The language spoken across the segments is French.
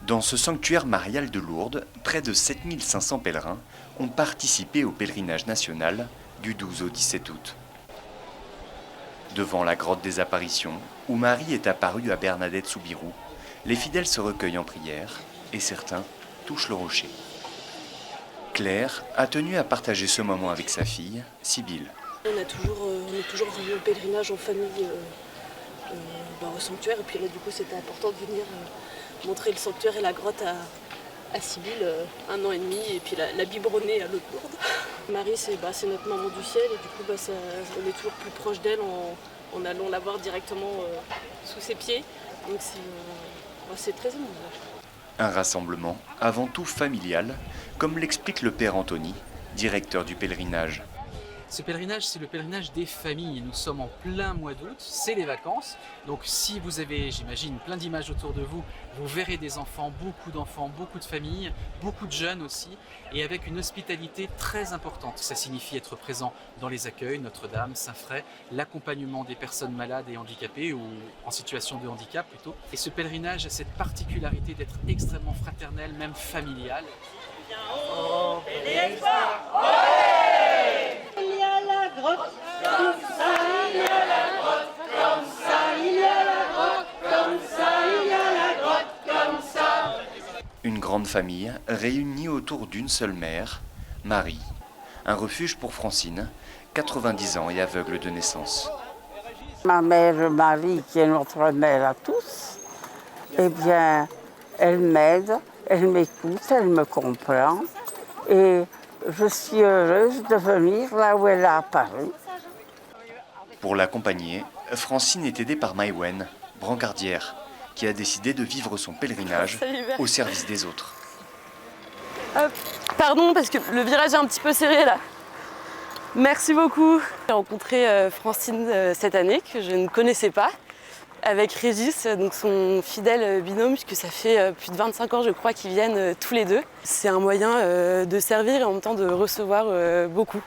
Dans ce sanctuaire marial de Lourdes, près de 7500 pèlerins ont participé au pèlerinage national du 12 au 17 août. Devant la grotte des apparitions, où Marie est apparue à Bernadette Soubirous, les fidèles se recueillent en prière et certains touchent le rocher. Claire a tenu à partager ce moment avec sa fille, Sibylle. On est toujours venu au pèlerinage en famille au sanctuaire, et puis là du coup c'était important de venir montrer le sanctuaire et la grotte à Sibylle, 1 an et demi, et puis la biberonnée à l'autre Lourdes. Marie c'est notre maman du ciel, et du coup on est toujours plus proche d'elle en allant la voir directement sous ses pieds, donc c'est très émouvant. Un rassemblement avant tout familial, comme l'explique le père Anthony, directeur du pèlerinage. Ce pèlerinage, c'est le pèlerinage des familles. Nous sommes en plein mois d'août, c'est les vacances. Donc si vous avez, j'imagine, plein d'images autour de vous, vous verrez des enfants, beaucoup de familles, beaucoup de jeunes aussi, et avec une hospitalité très importante. Ça signifie être présent dans les accueils, Notre-Dame, Saint-Fray, l'accompagnement des personnes malades et handicapées, ou en situation de handicap plutôt. Et ce pèlerinage a cette particularité d'être extrêmement fraternel, même familial. Oh, grotte, comme ça, il y a la grotte, comme ça, il y a la grotte, comme ça, il y a la grotte, comme ça. Une grande famille réunie autour d'une seule mère, Marie. Un refuge pour Francine, 90 ans et aveugle de naissance. Ma mère Marie, qui est notre mère à tous, eh bien, elle m'aide, elle m'écoute, elle me comprend. Et je suis heureuse de venir là où elle a apparu. Pour l'accompagner, Francine est aidée par Maïwen, brancardière, qui a décidé de vivre son pèlerinage au service des autres. Hop. Pardon, parce que le virage est un petit peu serré là. Merci beaucoup. J'ai rencontré Francine cette année, que je ne connaissais pas, avec Régis, donc son fidèle binôme, puisque ça fait plus de 25 ans, je crois, qu'ils viennent tous les deux. C'est un moyen de servir et en même temps de recevoir beaucoup.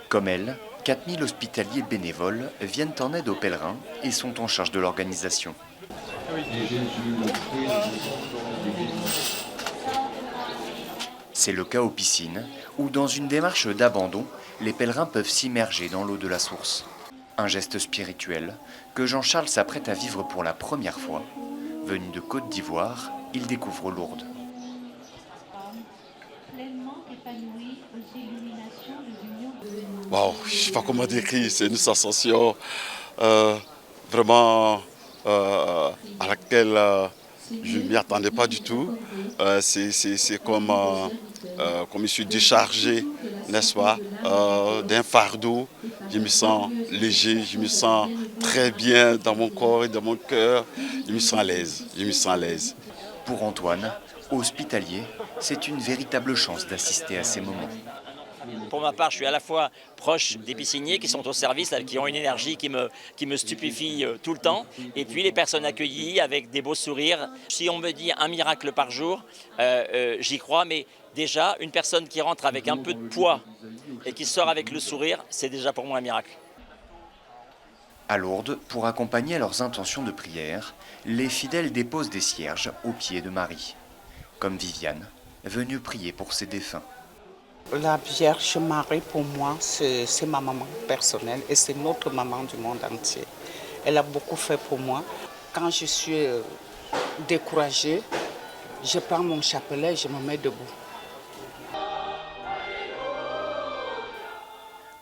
Comme elle, 4000 hospitaliers bénévoles viennent en aide aux pèlerins et sont en charge de l'organisation. C'est le cas aux piscines, où dans une démarche d'abandon, les pèlerins peuvent s'immerger dans l'eau de la source. Un geste spirituel que Jean-Charles s'apprête à vivre pour la première fois. Venu de Côte d'Ivoire, il découvre Lourdes. Wow, je ne sais pas comment décrire, c'est une sensation vraiment à laquelle je ne m'y attendais pas du tout. C'est comme je suis déchargé, n'est-ce pas, d'un fardeau. Je me sens léger, je me sens très bien dans mon corps et dans mon cœur. Je me sens à l'aise. Pour Antoine, hospitalier, c'est une véritable chance d'assister à ces moments. Pour ma part, je suis à la fois proche des pisciniers qui sont au service, qui ont une énergie qui me stupéfie tout le temps, et puis les personnes accueillies avec des beaux sourires. Si on me dit un miracle par jour, j'y crois, mais déjà, une personne qui rentre avec un peu de poids et qui sort avec le sourire, c'est déjà pour moi un miracle. À Lourdes, pour accompagner leurs intentions de prière, les fidèles déposent des cierges aux pieds de Marie, comme Viviane, venue prier pour ses défunts. La Vierge Marie, pour moi, c'est ma maman personnelle et c'est notre maman du monde entier. Elle a beaucoup fait pour moi. Quand je suis découragée, je prends mon chapelet et je me mets debout.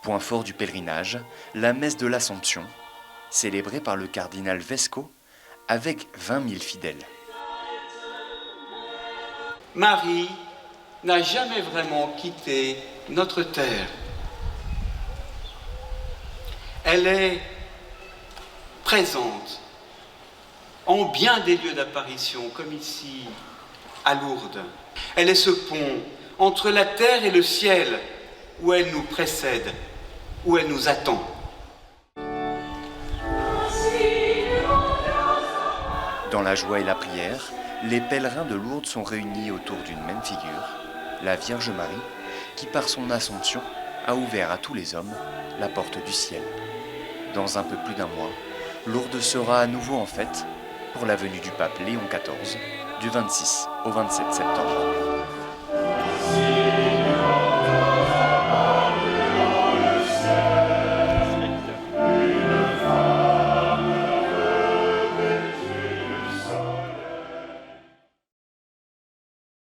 Point fort du pèlerinage, la messe de l'Assomption, célébrée par le cardinal Vesco, avec 20 000 fidèles. Marie n'a jamais vraiment quitté notre terre. Elle est présente en bien des lieux d'apparition, comme ici à Lourdes. Elle est ce pont entre la terre et le ciel, où elle nous précède, où elle nous attend. Dans la joie et la prière, les pèlerins de Lourdes sont réunis autour d'une même figure, la Vierge Marie, qui par son Assomption a ouvert à tous les hommes la porte du ciel. Dans un peu plus d'1 mois, Lourdes sera à nouveau en fête, pour la venue du pape Léon XIV du 26 au 27 septembre.